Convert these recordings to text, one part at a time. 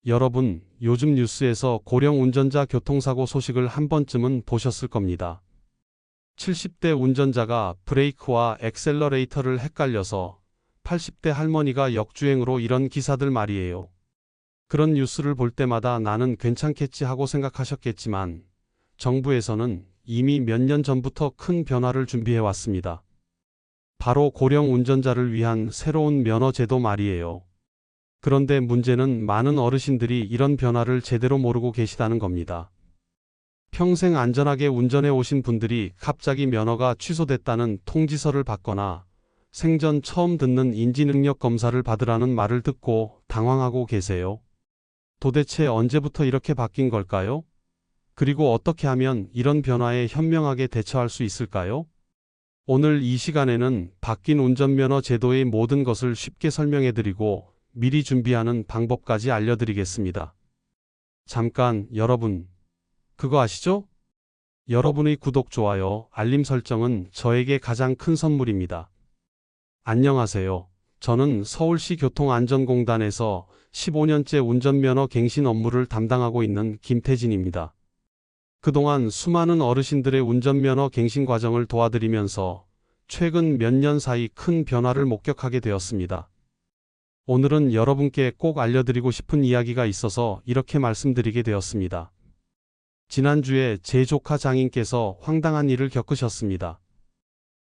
여러분, 요즘 뉴스에서 고령 운전자 교통사고 소식을 한 번쯤은 보셨을 겁니다. 70대 운전자가 브레이크와 엑셀러레이터를 헷갈려서 80대 할머니가 역주행으로 이런 기사들 말이에요. 그런 뉴스를 볼 때마다 나는 괜찮겠지 하고 생각하셨겠지만 정부에서는 이미 몇 년 전부터 큰 변화를 준비해 왔습니다. 바로 고령 운전자를 위한 새로운 면허 제도 말이에요. 그런데 문제는 많은 어르신들이 이런 변화를 제대로 모르고 계시다는 겁니다. 평생 안전하게 운전해 오신 분들이 갑자기 면허가 취소됐다는 통지서를 받거나 생전 처음 듣는 인지능력 검사를 받으라는 말을 듣고 당황하고 계세요. 도대체 언제부터 이렇게 바뀐 걸까요? 그리고 어떻게 하면 이런 변화에 현명하게 대처할 수 있을까요? 오늘 이 시간에는 바뀐 운전면허 제도의 모든 것을 쉽게 설명해 드리고 미리 준비하는 방법까지 알려드리겠습니다. 잠깐, 여러분, 그거 아시죠? 여러분의 구독, 좋아요, 알림 설정은 저에게 가장 큰 선물입니다. 안녕하세요. 저는 서울시 교통안전공단에서 15년째 운전면허 갱신 업무를 담당하고 있는 김태진입니다. 그동안 수많은 어르신들의 운전면허 갱신 과정을 도와드리면서 최근 몇 년 사이 큰 변화를 목격하게 되었습니다. 오늘은 여러분께 꼭 알려드리고 싶은 이야기가 있어서 이렇게 말씀드리게 되었습니다. 지난주에 제 조카 장인께서 황당한 일을 겪으셨습니다.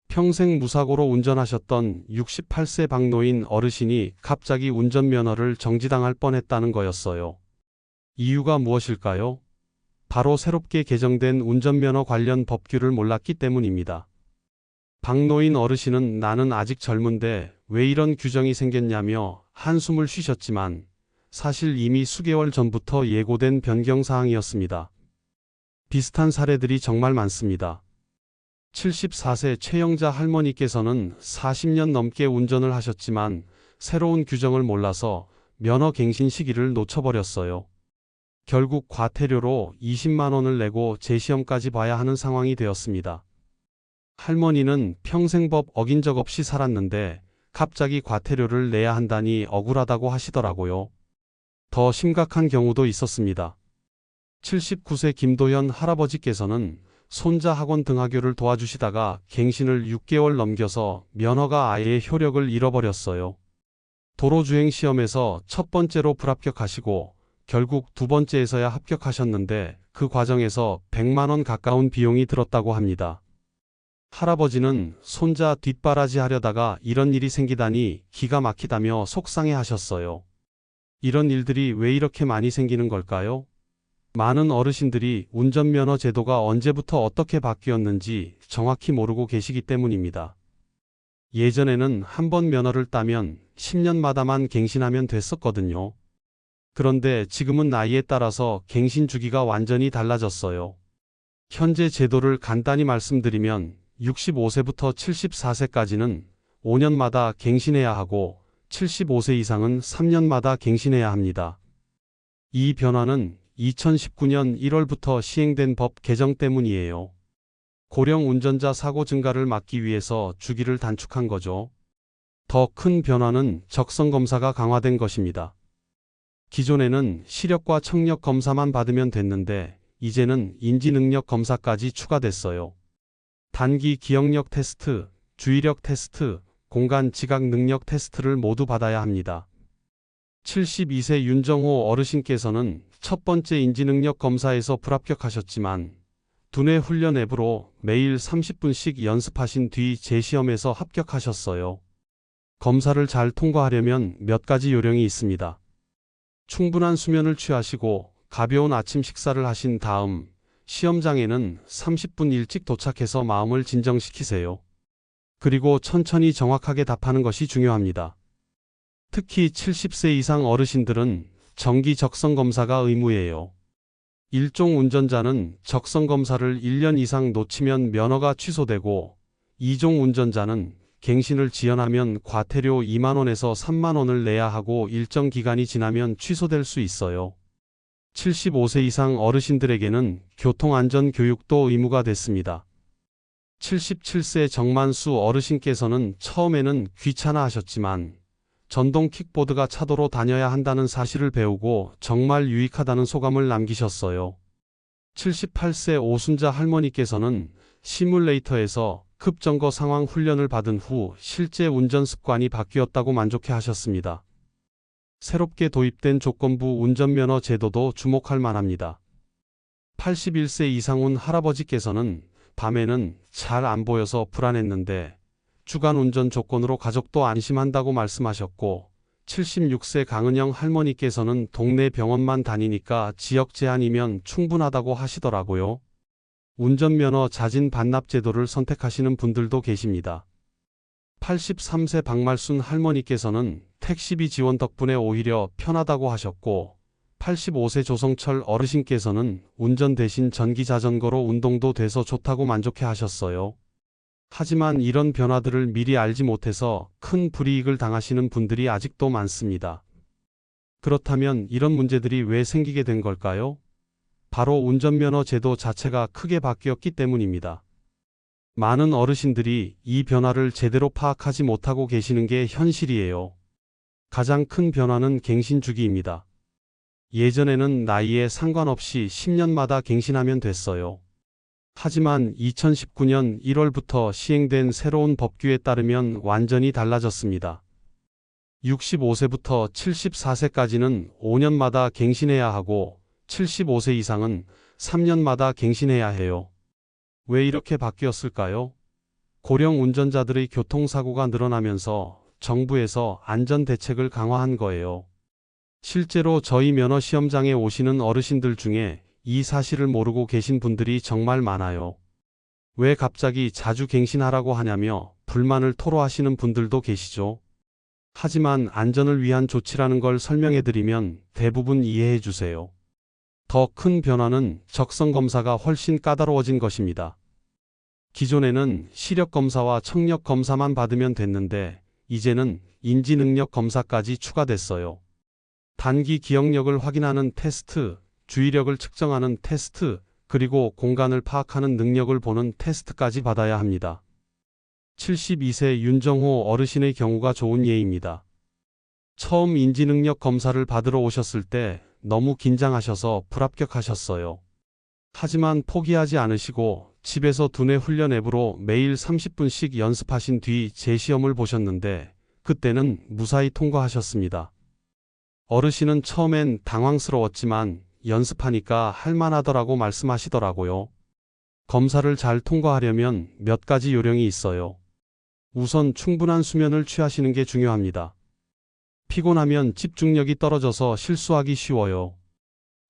평생 무사고로 운전하셨던 68세 박노인 어르신이 갑자기 운전면허를 정지당할 뻔했다는 거였어요. 이유가 무엇일까요? 바로 새롭게 개정된 운전면허 관련 법규를 몰랐기 때문입니다. 박노인 어르신은 나는 아직 젊은데 왜 이런 규정이 생겼냐며 한숨을 쉬셨지만 사실 이미 수개월 전부터 예고된 변경사항이었습니다. 비슷한 사례들이 정말 많습니다. 74세 최영자 할머니께서는 40년 넘게 운전을 하셨지만 새로운 규정을 몰라서 면허 갱신 시기를 놓쳐버렸어요. 결국 과태료로 20만 원을 내고 재시험까지 봐야 하는 상황이 되었습니다. 할머니는 평생 법 어긴 적 없이 살았는데 갑자기 과태료를 내야 한다니 억울하다고 하시더라고요. 더 심각한 경우도 있었습니다. 79세 김도현 할아버지께서는 손자 학원 등하교를 도와주시다가 갱신을 6개월 넘겨서 면허가 아예 효력을 잃어버렸어요. 도로주행 시험에서 첫 번째로 불합격하시고 결국 두 번째에서야 합격하셨는데 그 과정에서 100만 원 가까운 비용이 들었다고 합니다. 할아버지는 손자 뒷바라지 하려다가 이런 일이 생기다니 기가 막히다며 속상해 하셨어요. 이런 일들이 왜 이렇게 많이 생기는 걸까요? 많은 어르신들이 운전면허 제도가 언제부터 어떻게 바뀌었는지 정확히 모르고 계시기 때문입니다. 예전에는 한 번 면허를 따면 10년마다만 갱신하면 됐었거든요. 그런데 지금은 나이에 따라서 갱신 주기가 완전히 달라졌어요. 현재 제도를 간단히 말씀드리면 65세부터 74세까지는 5년마다 갱신해야 하고 75세 이상은 3년마다 갱신해야 합니다. 이 변화는 2019년 1월부터 시행된 법 개정 때문이에요. 고령 운전자 사고 증가를 막기 위해서 주기를 단축한 거죠. 더 큰 변화는 적성 검사가 강화된 것입니다. 기존에는 시력과 청력 검사만 받으면 됐는데 이제는 인지능력 검사까지 추가됐어요. 단기 기억력 테스트, 주의력 테스트, 공간 지각 능력 테스트를 모두 받아야 합니다. 72세 윤정호 어르신께서는 첫 번째 인지능력 검사에서 불합격하셨지만 두뇌 훈련 앱으로 매일 30분씩 연습하신 뒤 재시험에서 합격하셨어요. 검사를 잘 통과하려면 몇 가지 요령이 있습니다. 충분한 수면을 취하시고 가벼운 아침 식사를 하신 다음 시험장에는 30분 일찍 도착해서 마음을 진정시키세요. 그리고 천천히 정확하게 답하는 것이 중요합니다. 특히 70세 이상 어르신들은 정기 적성 검사가 의무예요. 일종 운전자는 적성 검사를 1년 이상 놓치면 면허가 취소되고 2종 운전자는 갱신을 지연하면 과태료 2만 원에서 3만 원을 내야 하고 일정 기간이 지나면 취소될 수 있어요. 75세 이상 어르신들에게는 교통안전 교육도 의무가 됐습니다. 77세 정만수 어르신께서는 처음에는 귀찮아 하셨지만 전동 킥보드가 차도로 다녀야 한다는 사실을 배우고 정말 유익하다는 소감을 남기셨어요. 78세 오순자 할머니께서는 시뮬레이터에서 급정거 상황 훈련을 받은 후 실제 운전 습관이 바뀌었다고 만족해 하셨습니다. 새롭게 도입된 조건부 운전면허 제도도 주목할 만합니다. 81세 이상훈 할아버지께서는 밤에는 잘 안 보여서 불안했는데 주간 운전 조건으로 가족도 안심한다고 말씀하셨고, 76세 강은영 할머니께서는 동네 병원만 다니니까 지역 제한이면 충분하다고 하시더라고요. 운전면허 자진 반납 제도를 선택하시는 분들도 계십니다. 83세 박말순 할머니께서는 택시비 지원 덕분에 오히려 편하다고 하셨고, 85세 조성철 어르신께서는 운전 대신 전기자전거로 운동도 돼서 좋다고 만족해 하셨어요. 하지만 이런 변화들을 미리 알지 못해서 큰 불이익을 당하시는 분들이 아직도 많습니다. 그렇다면 이런 문제들이 왜 생기게 된 걸까요? 바로 운전면허 제도 자체가 크게 바뀌었기 때문입니다. 많은 어르신들이 이 변화를 제대로 파악하지 못하고 계시는 게 현실이에요. 가장 큰 변화는 갱신 주기입니다. 예전에는 나이에 상관없이 10년마다 갱신하면 됐어요. 하지만 2019년 1월부터 시행된 새로운 법규에 따르면 완전히 달라졌습니다. 65세부터 74세까지는 5년마다 갱신해야 하고 75세 이상은 3년마다 갱신해야 해요. 왜 이렇게 바뀌었을까요? 고령 운전자들의 교통사고가 늘어나면서 정부에서 안전대책을 강화한 거예요. 실제로 저희 면허 시험장에 오시는 어르신들 중에 이 사실을 모르고 계신 분들이 정말 많아요. 왜 갑자기 자주 갱신하라고 하냐며 불만을 토로하시는 분들도 계시죠. 하지만 안전을 위한 조치라는 걸 설명해드리면 대부분 이해해 주세요. 더 큰 변화는 적성검사가 훨씬 까다로워진 것입니다. 기존에는 시력검사와 청력검사만 받으면 됐는데 이제는 인지능력검사까지 추가됐어요. 단기 기억력을 확인하는 테스트, 주의력을 측정하는 테스트, 그리고 공간을 파악하는 능력을 보는 테스트까지 받아야 합니다. 72세 윤정호 어르신의 경우가 좋은 예입니다. 처음 인지능력 검사를 받으러 오셨을 때 너무 긴장하셔서 불합격하셨어요. 하지만 포기하지 않으시고 집에서 두뇌 훈련 앱으로 매일 30분씩 연습하신 뒤 재시험을 보셨는데 그때는 무사히 통과하셨습니다. 어르신은 처음엔 당황스러웠지만 연습하니까 할만하더라고 말씀하시더라고요. 검사를 잘 통과하려면 몇 가지 요령이 있어요. 우선 충분한 수면을 취하시는 게 중요합니다. 피곤하면 집중력이 떨어져서 실수하기 쉬워요.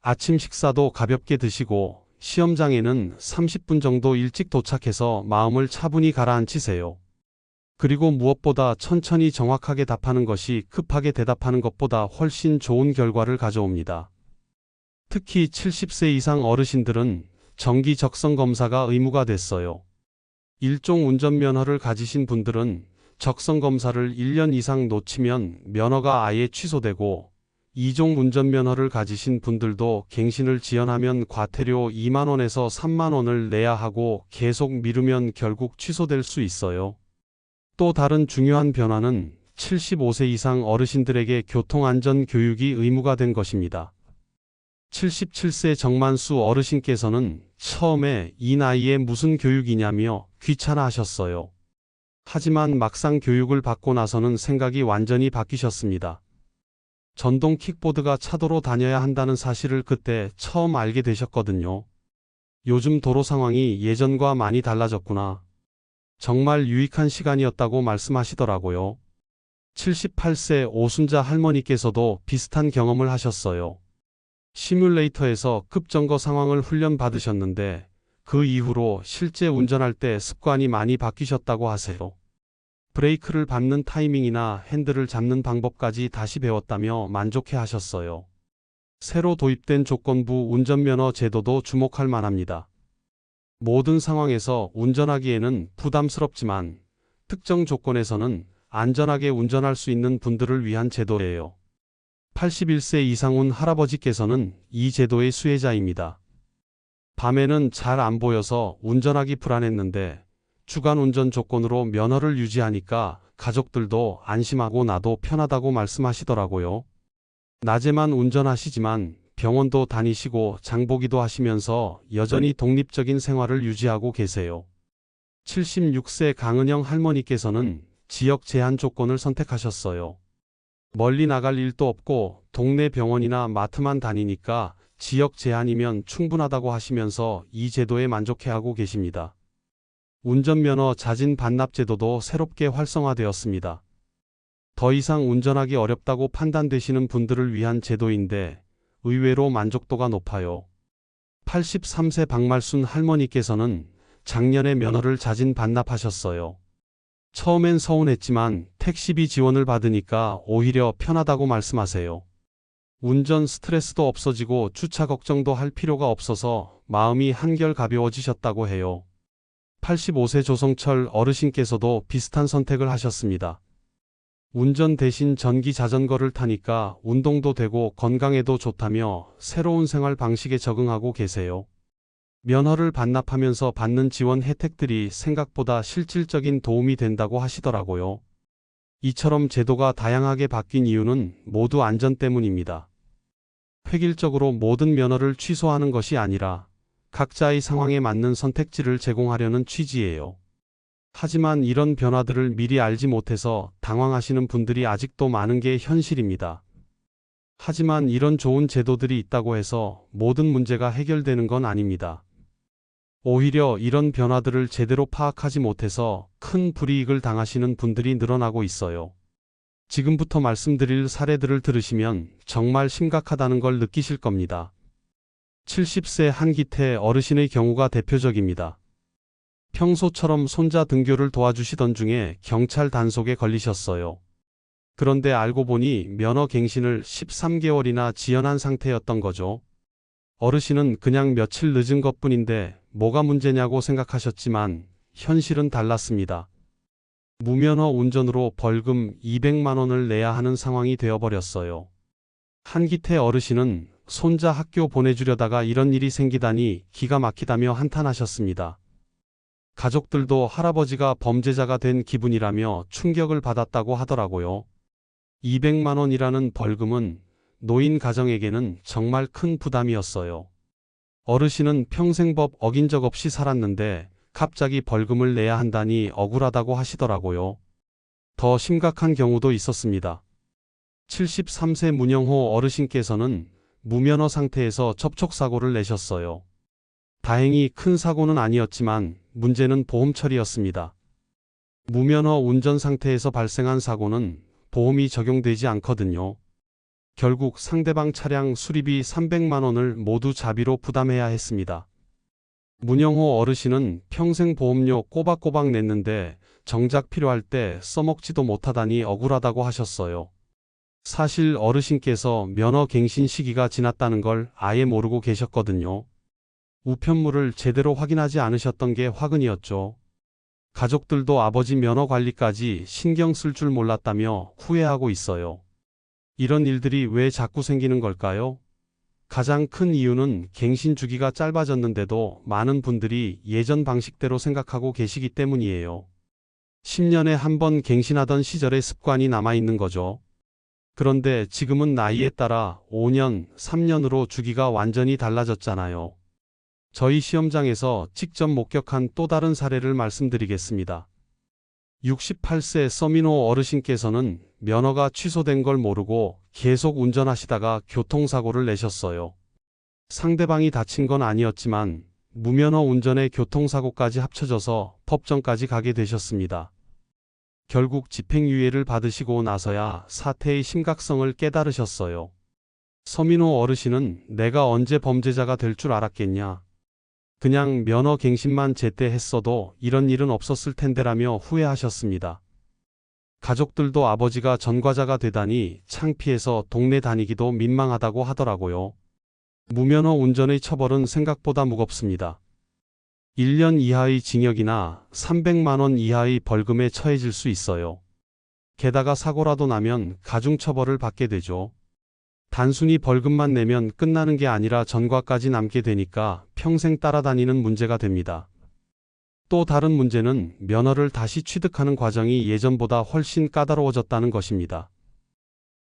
아침 식사도 가볍게 드시고 시험장에는 30분 정도 일찍 도착해서 마음을 차분히 가라앉히세요. 그리고 무엇보다 천천히 정확하게 답하는 것이 급하게 대답하는 것보다 훨씬 좋은 결과를 가져옵니다. 특히 70세 이상 어르신들은 정기 적성 검사가 의무가 됐어요. 1종 운전면허를 가지신 분들은 적성 검사를 1년 이상 놓치면 면허가 아예 취소되고 2종 운전면허를 가지신 분들도 갱신을 지연하면 과태료 2만 원에서 3만 원을 내야 하고 계속 미루면 결국 취소될 수 있어요. 또 다른 중요한 변화는 75세 이상 어르신들에게 교통안전 교육이 의무가 된 것입니다. 77세 정만수 어르신께서는 처음에 이 나이에 무슨 교육이냐며 귀찮아 하셨어요. 하지만 막상 교육을 받고 나서는 생각이 완전히 바뀌셨습니다. 전동 킥보드가 차도로 다녀야 한다는 사실을 그때 처음 알게 되셨거든요. 요즘 도로 상황이 예전과 많이 달라졌구나. 정말 유익한 시간이었다고 말씀하시더라고요. 78세 오순자 할머니께서도 비슷한 경험을 하셨어요. 시뮬레이터에서 급정거 상황을 훈련받으셨는데 그 이후로 실제 운전할 때 습관이 많이 바뀌셨다고 하세요. 브레이크를 밟는 타이밍이나 핸들을 잡는 방법까지 다시 배웠다며 만족해 하셨어요. 새로 도입된 조건부 운전면허 제도도 주목할 만합니다. 모든 상황에서 운전하기에는 부담스럽지만 특정 조건에서는 안전하게 운전할 수 있는 분들을 위한 제도예요. 81세 이상훈 할아버지께서는 이 제도의 수혜자입니다. 밤에는 잘 안 보여서 운전하기 불안했는데 주간 운전 조건으로 면허를 유지하니까 가족들도 안심하고 나도 편하다고 말씀하시더라고요. 낮에만 운전하시지만 병원도 다니시고 장보기도 하시면서 여전히 독립적인 생활을 유지하고 계세요. 76세 강은영 할머니께서는 지역 제한 조건을 선택하셨어요. 멀리 나갈 일도 없고 동네 병원이나 마트만 다니니까 지역 제한이면 충분하다고 하시면서 이 제도에 만족해하고 계십니다. 운전면허 자진 반납 제도도 새롭게 활성화되었습니다. 더 이상 운전하기 어렵다고 판단되시는 분들을 위한 제도인데 의외로 만족도가 높아요. 83세 박말순 할머니께서는 작년에 면허를 자진 반납하셨어요. 처음엔 서운했지만 택시비 지원을 받으니까 오히려 편하다고 말씀하세요. 운전 스트레스도 없어지고 주차 걱정도 할 필요가 없어서 마음이 한결 가벼워지셨다고 해요. 85세 조성철 어르신께서도 비슷한 선택을 하셨습니다. 운전 대신 전기 자전거를 타니까 운동도 되고 건강에도 좋다며 새로운 생활 방식에 적응하고 계세요. 면허를 반납하면서 받는 지원 혜택들이 생각보다 실질적인 도움이 된다고 하시더라고요. 이처럼 제도가 다양하게 바뀐 이유는 모두 안전 때문입니다. 획일적으로 모든 면허를 취소하는 것이 아니라 각자의 상황에 맞는 선택지를 제공하려는 취지예요. 하지만 이런 변화들을 미리 알지 못해서 당황하시는 분들이 아직도 많은 게 현실입니다. 하지만 이런 좋은 제도들이 있다고 해서 모든 문제가 해결되는 건 아닙니다. 오히려 이런 변화들을 제대로 파악하지 못해서 큰 불이익을 당하시는 분들이 늘어나고 있어요. 지금부터 말씀드릴 사례들을 들으시면 정말 심각하다는 걸 느끼실 겁니다. 70세 한기태 어르신의 경우가 대표적입니다. 평소처럼 손자 등교를 도와주시던 중에 경찰 단속에 걸리셨어요. 그런데 알고 보니 면허 갱신을 13개월이나 지연한 상태였던 거죠. 어르신은 그냥 며칠 늦은 것뿐인데 뭐가 문제냐고 생각하셨지만 현실은 달랐습니다. 무면허 운전으로 벌금 200만 원을 내야 하는 상황이 되어버렸어요. 한기태 어르신은 손자 학교 보내주려다가 이런 일이 생기다니 기가 막히다며 한탄하셨습니다. 가족들도 할아버지가 범죄자가 된 기분이라며 충격을 받았다고 하더라고요. 200만 원이라는 벌금은 노인 가정에게는 정말 큰 부담이었어요. 어르신은 평생 법 어긴 적 없이 살았는데 갑자기 벌금을 내야 한다니 억울하다고 하시더라고요. 더 심각한 경우도 있었습니다. 73세 문영호 어르신께서는 무면허 상태에서 접촉사고를 내셨어요. 다행히 큰 사고는 아니었지만 문제는 보험 처리였습니다. 무면허 운전 상태에서 발생한 사고는 보험이 적용되지 않거든요. 결국 상대방 차량 수리비 300만 원을 모두 자비로 부담해야 했습니다. 문영호 어르신은 평생 보험료 꼬박꼬박 냈는데 정작 필요할 때 써먹지도 못하다니 억울하다고 하셨어요. 사실 어르신께서 면허 갱신 시기가 지났다는 걸 아예 모르고 계셨거든요. 우편물을 제대로 확인하지 않으셨던 게 화근이었죠. 가족들도 아버지 면허 관리까지 신경 쓸 줄 몰랐다며 후회하고 있어요. 이런 일들이 왜 자꾸 생기는 걸까요? 가장 큰 이유는 갱신 주기가 짧아졌는데도 많은 분들이 예전 방식대로 생각하고 계시기 때문이에요. 10년에 한 번 갱신하던 시절의 습관이 남아있는 거죠. 그런데 지금은 나이에 따라 5년, 3년으로 주기가 완전히 달라졌잖아요. 저희 시험장에서 직접 목격한 또 다른 사례를 말씀드리겠습니다. 68세 서민호 어르신께서는 면허가 취소된 걸 모르고 계속 운전하시다가 교통사고를 내셨어요. 상대방이 다친 건 아니었지만 무면허 운전에 교통사고까지 합쳐져서 법정까지 가게 되셨습니다. 결국 집행유예를 받으시고 나서야 사태의 심각성을 깨달으셨어요. 서민호 어르신은 내가 언제 범죄자가 될 줄 알았겠냐. 그냥 면허 갱신만 제때 했어도 이런 일은 없었을 텐데라며 후회하셨습니다. 가족들도 아버지가 전과자가 되다니 창피해서 동네 다니기도 민망하다고 하더라고요. 무면허 운전의 처벌은 생각보다 무겁습니다. 1년 이하의 징역이나 300만 원 이하의 벌금에 처해질 수 있어요. 게다가 사고라도 나면 가중처벌을 받게 되죠. 단순히 벌금만 내면 끝나는 게 아니라 전과까지 남게 되니까 평생 따라다니는 문제가 됩니다. 또 다른 문제는 면허를 다시 취득하는 과정이 예전보다 훨씬 까다로워졌다는 것입니다.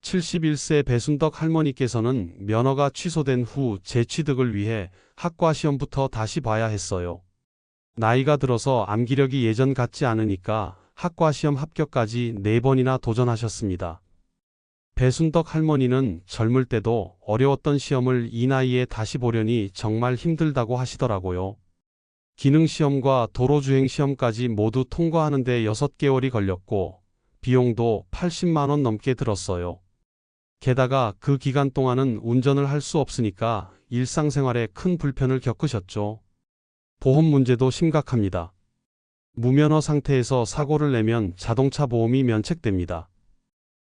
71세 배순덕 할머니께서는 면허가 취소된 후 재취득을 위해 학과 시험부터 다시 봐야 했어요. 나이가 들어서 암기력이 예전 같지 않으니까 학과 시험 합격까지 4번이나 도전하셨습니다. 배순덕 할머니는 젊을 때도 어려웠던 시험을 이 나이에 다시 보려니 정말 힘들다고 하시더라고요. 기능시험과 도로주행 시험까지 모두 통과하는 데 6개월이 걸렸고 비용도 80만 원 넘게 들었어요. 게다가 그 기간 동안은 운전을 할 수 없으니까 일상생활에 큰 불편을 겪으셨죠. 보험 문제도 심각합니다. 무면허 상태에서 사고를 내면 자동차 보험이 면책됩니다.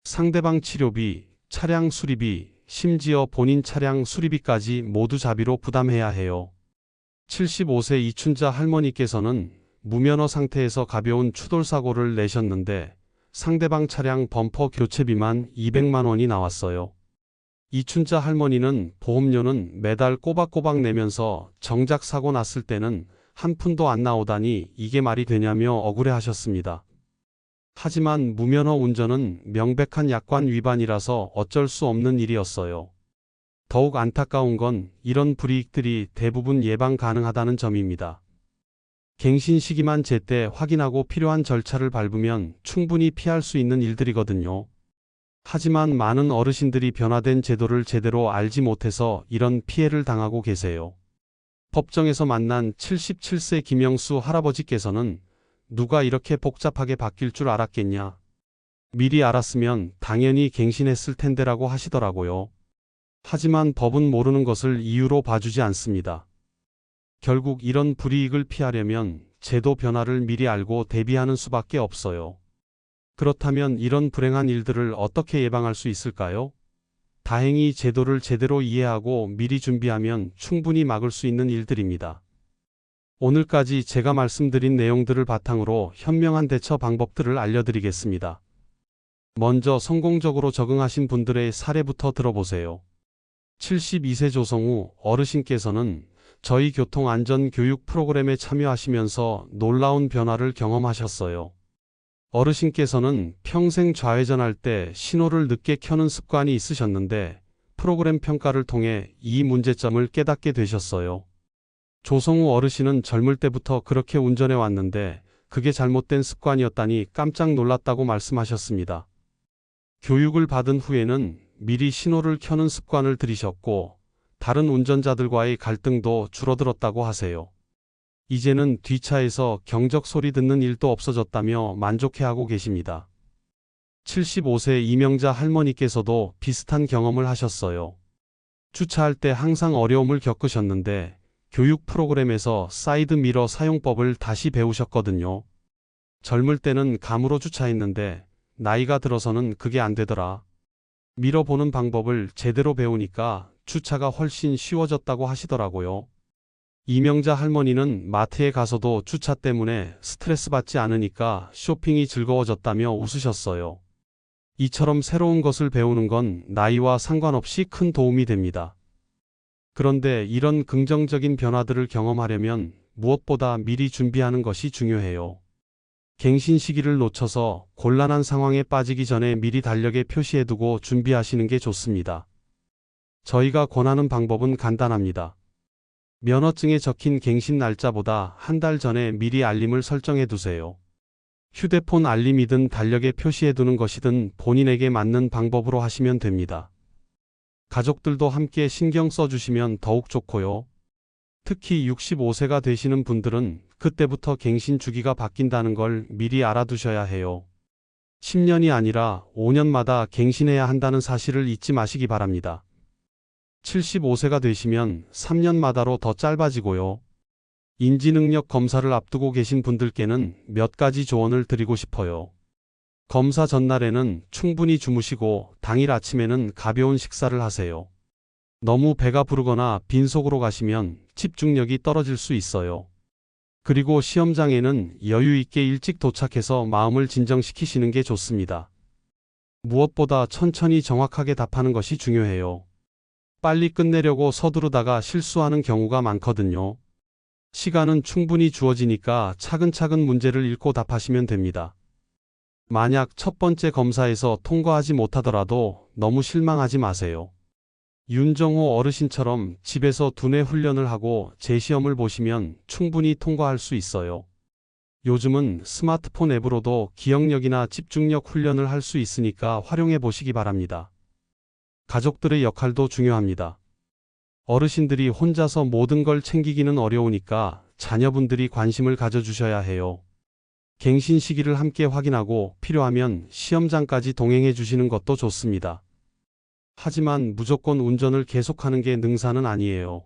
상대방 치료비, 차량 수리비, 심지어 본인 차량 수리비까지 모두 자비로 부담해야 해요. 75세 이춘자 할머니께서는 무면허 상태에서 가벼운 추돌사고를 내셨는데 상대방 차량 범퍼 교체비만 200만 원이 나왔어요. 이춘자 할머니는 보험료는 매달 꼬박꼬박 내면서 정작 사고 났을 때는 한 푼도 안 나오다니 이게 말이 되냐며 억울해하셨습니다. 하지만 무면허 운전은 명백한 약관 위반이라서 어쩔 수 없는 일이었어요. 더욱 안타까운 건 이런 불이익들이 대부분 예방 가능하다는 점입니다. 갱신 시기만 제때 확인하고 필요한 절차를 밟으면 충분히 피할 수 있는 일들이거든요. 하지만 많은 어르신들이 변화된 제도를 제대로 알지 못해서 이런 피해를 당하고 계세요. 법정에서 만난 77세 김영수 할아버지께서는 누가 이렇게 복잡하게 바뀔 줄 알았겠냐. 미리 알았으면 당연히 갱신했을 텐데라고 하시더라고요. 하지만 법은 모르는 것을 이유로 봐주지 않습니다. 결국 이런 불이익을 피하려면 제도 변화를 미리 알고 대비하는 수밖에 없어요. 그렇다면 이런 불행한 일들을 어떻게 예방할 수 있을까요? 다행히 제도를 제대로 이해하고 미리 준비하면 충분히 막을 수 있는 일들입니다. 오늘까지 제가 말씀드린 내용들을 바탕으로 현명한 대처 방법들을 알려드리겠습니다. 먼저 성공적으로 적응하신 분들의 사례부터 들어보세요. 72세 조성우 어르신께서는 저희 교통안전교육 프로그램에 참여하시면서 놀라운 변화를 경험하셨어요. 어르신께서는 평생 좌회전할 때 신호를 늦게 켜는 습관이 있으셨는데 프로그램 평가를 통해 이 문제점을 깨닫게 되셨어요. 조성우 어르신은 젊을 때부터 그렇게 운전해 왔는데 그게 잘못된 습관이었다니 깜짝 놀랐다고 말씀하셨습니다. 교육을 받은 후에는 미리 신호를 켜는 습관을 들이셨고 다른 운전자들과의 갈등도 줄어들었다고 하세요. 이제는 뒷차에서 경적 소리 듣는 일도 없어졌다며 만족해하고 계십니다. 75세 이명자 할머니께서도 비슷한 경험을 하셨어요. 주차할 때 항상 어려움을 겪으셨는데 교육 프로그램에서 사이드 미러 사용법을 다시 배우셨거든요. 젊을 때는 감으로 주차했는데 나이가 들어서는 그게 안 되더라. 미러 보는 방법을 제대로 배우니까 주차가 훨씬 쉬워졌다고 하시더라고요. 이명자 할머니는 마트에 가서도 주차 때문에 스트레스 받지 않으니까 쇼핑이 즐거워졌다며 웃으셨어요. 이처럼 새로운 것을 배우는 건 나이와 상관없이 큰 도움이 됩니다. 그런데 이런 긍정적인 변화들을 경험하려면 무엇보다 미리 준비하는 것이 중요해요. 갱신 시기를 놓쳐서 곤란한 상황에 빠지기 전에 미리 달력에 표시해두고 준비하시는 게 좋습니다. 저희가 권하는 방법은 간단합니다. 면허증에 적힌 갱신 날짜보다 한 달 전에 미리 알림을 설정해 두세요. 휴대폰 알림이든 달력에 표시해 두는 것이든 본인에게 맞는 방법으로 하시면 됩니다. 가족들도 함께 신경 써주시면 더욱 좋고요. 특히 65세가 되시는 분들은 그때부터 갱신 주기가 바뀐다는 걸 미리 알아두셔야 해요. 10년이 아니라 5년마다 갱신해야 한다는 사실을 잊지 마시기 바랍니다. 75세가 되시면 3년마다로 더 짧아지고요. 인지능력 검사를 앞두고 계신 분들께는 몇 가지 조언을 드리고 싶어요. 검사 전날에는 충분히 주무시고 당일 아침에는 가벼운 식사를 하세요. 너무 배가 부르거나 빈속으로 가시면 집중력이 떨어질 수 있어요. 그리고 시험장에는 여유 있게 일찍 도착해서 마음을 진정시키시는 게 좋습니다. 무엇보다 천천히 정확하게 답하는 것이 중요해요. 빨리 끝내려고 서두르다가 실수하는 경우가 많거든요. 시간은 충분히 주어지니까 차근차근 문제를 읽고 답하시면 됩니다. 만약 첫 번째 검사에서 통과하지 못하더라도 너무 실망하지 마세요. 윤정호 어르신처럼 집에서 두뇌 훈련을 하고 재시험을 보시면 충분히 통과할 수 있어요. 요즘은 스마트폰 앱으로도 기억력이나 집중력 훈련을 할 수 있으니까 활용해 보시기 바랍니다. 가족들의 역할도 중요합니다. 어르신들이 혼자서 모든 걸 챙기기는 어려우니까 자녀분들이 관심을 가져주셔야 해요. 갱신 시기를 함께 확인하고 필요하면 시험장까지 동행해 주시는 것도 좋습니다. 하지만 무조건 운전을 계속하는 게 능사는 아니에요.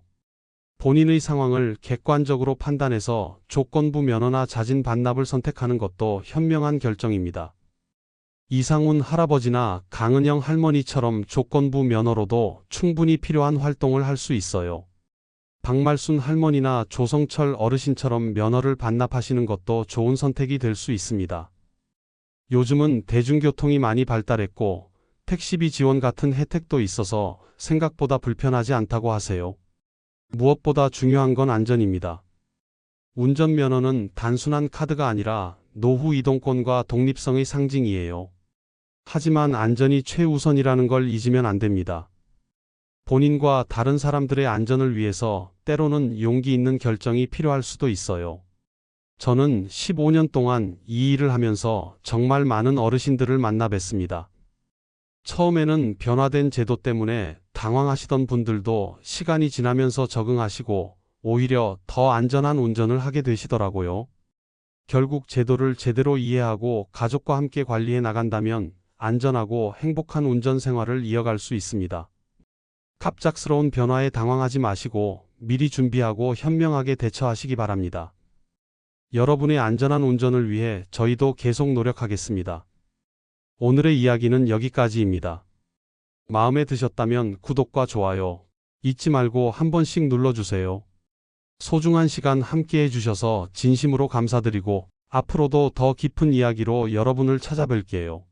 본인의 상황을 객관적으로 판단해서 조건부 면허나 자진 반납을 선택하는 것도 현명한 결정입니다. 이상훈 할아버지나 강은영 할머니처럼 조건부 면허로도 충분히 필요한 활동을 할 수 있어요. 박말순 할머니나 조성철 어르신처럼 면허를 반납하시는 것도 좋은 선택이 될 수 있습니다. 요즘은 대중교통이 많이 발달했고 택시비 지원 같은 혜택도 있어서 생각보다 불편하지 않다고 하세요. 무엇보다 중요한 건 안전입니다. 운전면허는 단순한 카드가 아니라 노후 이동권과 독립성의 상징이에요. 하지만 안전이 최우선이라는 걸 잊으면 안 됩니다. 본인과 다른 사람들의 안전을 위해서 때로는 용기 있는 결정이 필요할 수도 있어요. 저는 15년 동안 이 일을 하면서 정말 많은 어르신들을 만나 뵀습니다. 처음에는 변화된 제도 때문에 당황하시던 분들도 시간이 지나면서 적응하시고 오히려 더 안전한 운전을 하게 되시더라고요. 결국 제도를 제대로 이해하고 가족과 함께 관리해 나간다면 안전하고 행복한 운전 생활을 이어갈 수 있습니다. 갑작스러운 변화에 당황하지 마시고 미리 준비하고 현명하게 대처하시기 바랍니다. 여러분의 안전한 운전을 위해 저희도 계속 노력하겠습니다. 오늘의 이야기는 여기까지입니다. 마음에 드셨다면 구독과 좋아요 잊지 말고 한 번씩 눌러주세요. 소중한 시간 함께 해주셔서 진심으로 감사드리고 앞으로도 더 깊은 이야기로 여러분을 찾아뵐게요.